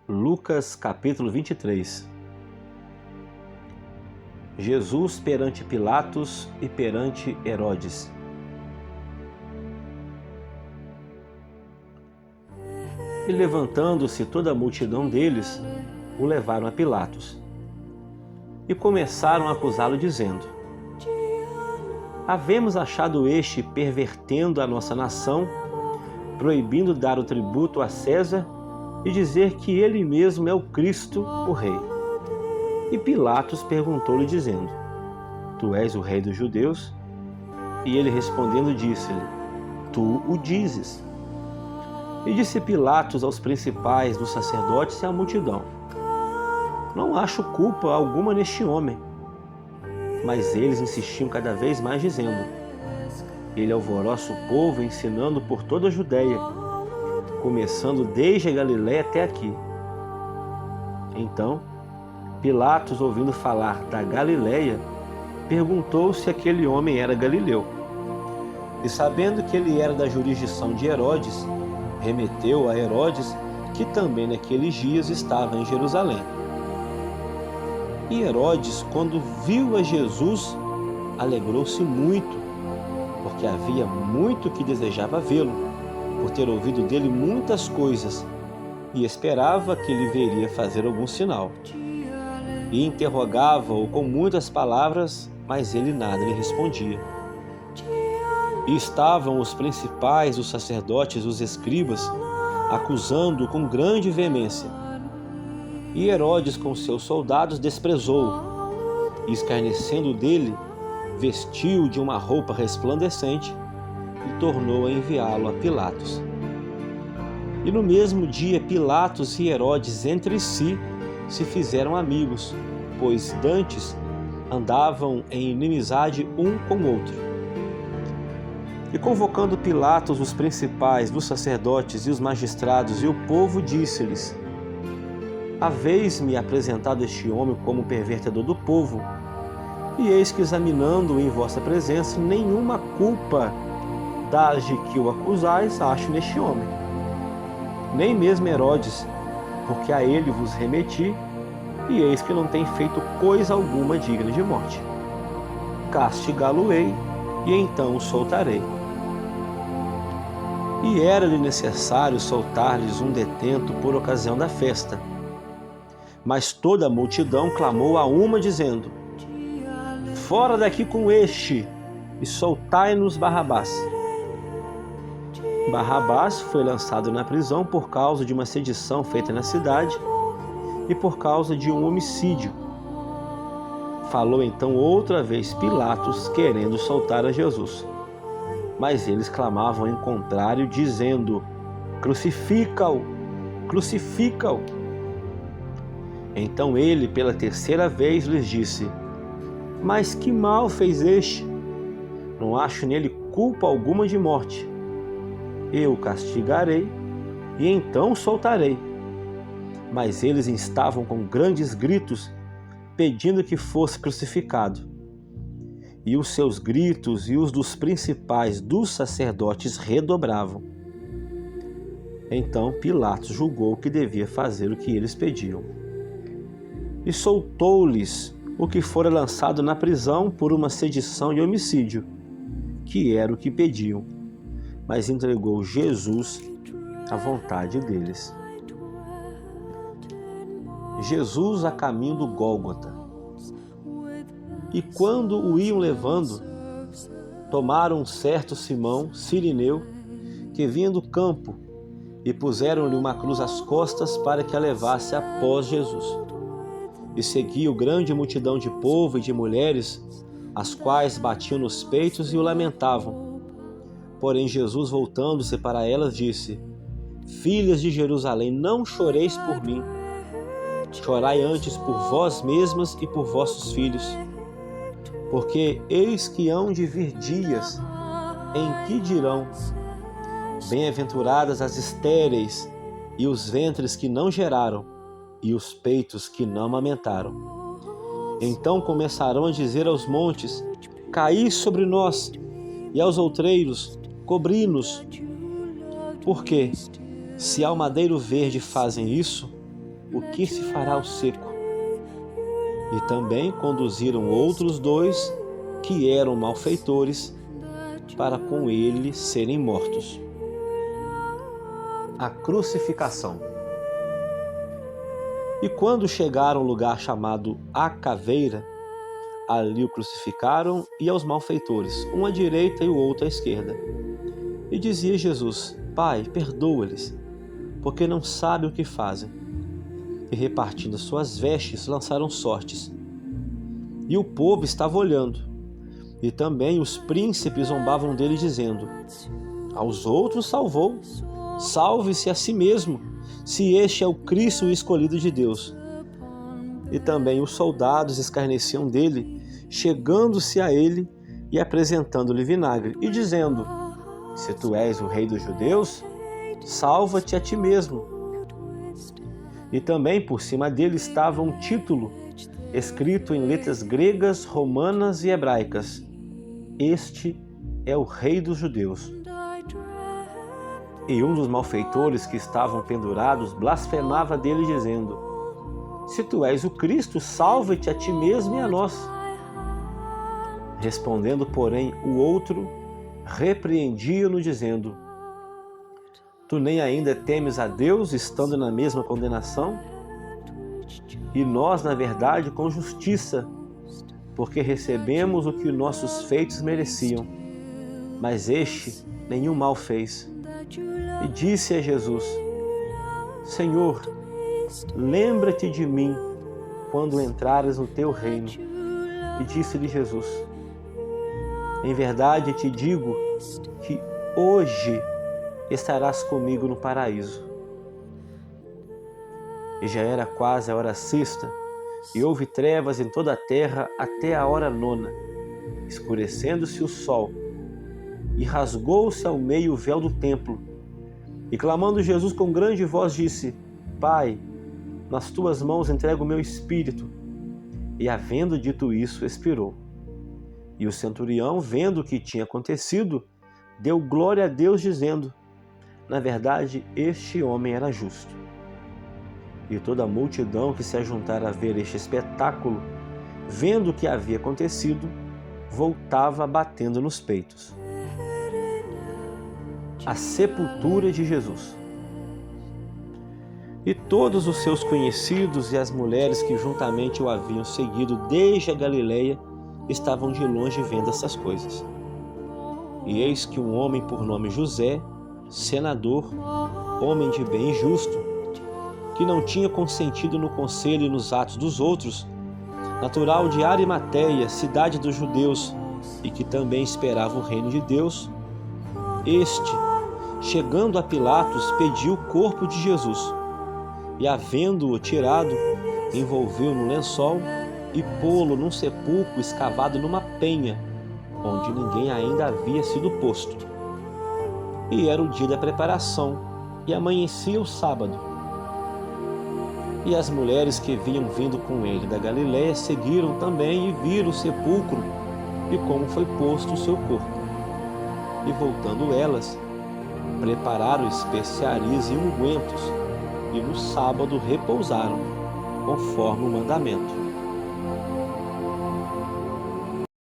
Lucas capítulo 23. Jesus perante Pilatos e perante Herodes. E levantando-se toda a multidão deles, o levaram a Pilatos. E começaram a acusá-lo, dizendo: havemos achado este pervertendo a nossa nação, proibindo dar o tributo a César e dizer que ele mesmo é o Cristo, o Rei. E Pilatos perguntou-lhe, dizendo: tu és o Rei dos Judeus? E ele respondendo disse-lhe: tu o dizes. E disse Pilatos aos principais dos sacerdotes e à multidão: não acho culpa alguma neste homem. Mas eles insistiam cada vez mais, dizendo: ele alvoroça o povo, ensinando por toda a Judéia, começando desde a Galiléia até aqui. Então, Pilatos, ouvindo falar da Galiléia, perguntou se aquele homem era galileu. E sabendo que ele era da jurisdição de Herodes, remeteu a Herodes, que também naqueles dias estava em Jerusalém. E Herodes, quando viu a Jesus, alegrou-se muito, porque havia muito que desejava vê-lo, por ter ouvido dele muitas coisas, e esperava que ele veria fazer algum sinal. E interrogava-o com muitas palavras, mas ele nada lhe respondia. E estavam os principais, os sacerdotes, os escribas, acusando-o com grande veemência. E Herodes com seus soldados desprezou-o, e escarnecendo dele, vestiu de uma roupa resplandecente e tornou a enviá-lo a Pilatos. E no mesmo dia Pilatos e Herodes entre si se fizeram amigos, pois dantes andavam em inimizade um com o outro. E convocando Pilatos os principais dos sacerdotes e os magistrados e o povo, disse-lhes: haveis-me apresentado este homem como pervertedor do povo, e eis que, examinando-o em vossa presença, nenhuma culpa das de que o acusais acho neste homem. Nem mesmo Herodes, porque a ele vos remeti, e eis que não tem feito coisa alguma digna de morte. Castigá-lo-ei, e então o soltarei. E era-lhe necessário soltar-lhes um detento por ocasião da festa. Mas toda a multidão clamou a uma, dizendo: fora daqui com este, e soltai-nos Barrabás. Barrabás foi lançado na prisão por causa de uma sedição feita na cidade e por causa de um homicídio. Falou então outra vez Pilatos, querendo soltar a Jesus. Mas eles clamavam em contrário, dizendo: crucifica-o, crucifica-o. Então ele, pela terceira vez, lhes disse: mas que mal fez este? Não acho nele culpa alguma de morte. Eu o castigarei, e então o soltarei. Mas eles estavam com grandes gritos, pedindo que fosse crucificado. E os seus gritos e os dos principais dos sacerdotes redobravam. Então Pilatos julgou que devia fazer o que eles pediam. E soltou-lhes o que fora lançado na prisão por uma sedição e homicídio, que era o que pediam, mas entregou Jesus à vontade deles. Jesus a caminho do Gólgota. E quando o iam levando, tomaram um certo Simão, sirineu, que vinha do campo, e puseram-lhe uma cruz às costas para que a levasse após Jesus. E seguia grande multidão de povo e de mulheres, as quais batiam nos peitos e o lamentavam. Porém Jesus, voltando-se para elas, disse: filhas de Jerusalém, não choreis por mim, chorai antes por vós mesmas e por vossos filhos. Porque eis que hão de vir dias em que dirão: bem-aventuradas as estéreis, e os ventres que não geraram, e os peitos que não amamentaram. Então começarão a dizer aos montes: caí sobre nós, e aos outreiros: cobri-nos. Porque, se ao madeiro verde fazem isso, o que se fará ao seco? E também conduziram outros 2 que eram malfeitores, para com ele serem mortos. A crucificação. E quando chegaram ao lugar chamado A Caveira, ali o crucificaram e aos malfeitores, um à direita e o outro à esquerda. E dizia Jesus: Pai, perdoa-lhes, porque não sabem o que fazem. E repartindo suas vestes, lançaram sortes. E o povo estava olhando. E também os príncipes zombavam dele, dizendo: Aos outros salvou, salve-se a si mesmo, se este é o Cristo, o escolhido de Deus. E também os soldados escarneciam dele, chegando-se a ele e apresentando-lhe vinagre, e dizendo: Se tu és o rei dos judeus, salva-te a ti mesmo. E também por cima dele estava um título, escrito em letras gregas, romanas e hebraicas: Este é o rei dos judeus. E um dos malfeitores que estavam pendurados blasfemava dele, dizendo: Se tu és o Cristo, salva-te a ti mesmo e a nós. Respondendo, porém, o outro repreendia-no, dizendo: Tu nem ainda temes a Deus, estando na mesma condenação? E nós, na verdade, com justiça, porque recebemos o que nossos feitos mereciam. Mas este nenhum mal fez. E disse a Jesus: Senhor, lembra-te de mim quando entrares no teu reino. E disse-lhe Jesus: Em verdade te digo que hoje estarás comigo no paraíso. E já era quase a hora sexta, e houve trevas em toda a terra até a hora 9, escurecendo-se o sol, e rasgou-se ao meio o véu do templo. E clamando Jesus com grande voz, disse: Pai, nas tuas mãos entrego o meu espírito. E havendo dito isso, expirou. E o centurião, vendo o que tinha acontecido, deu glória a Deus, dizendo: Na verdade, este homem era justo. E toda a multidão que se ajuntara a ver este espetáculo, vendo o que havia acontecido, voltava batendo nos peitos. A sepultura de Jesus. E todos os seus conhecidos e as mulheres que juntamente o haviam seguido desde a Galileia estavam de longe vendo essas coisas. E eis que um homem por nome José, senador, homem de bem e justo, que não tinha consentido no conselho e nos atos dos outros, natural de Arimateia, cidade dos judeus, e que também esperava o reino de Deus, este, chegando a Pilatos, pediu o corpo de Jesus, e havendo-o tirado, envolveu no lençol e pô-lo num sepulcro escavado numa penha, onde ninguém ainda havia sido posto. E era o dia da preparação, e amanhecia o sábado. E as mulheres que vinham vindo com ele da Galiléia seguiram também e viram o sepulcro e como foi posto o seu corpo. E voltando elas, prepararam especiarias e ungüentos, e no sábado repousaram, conforme o mandamento.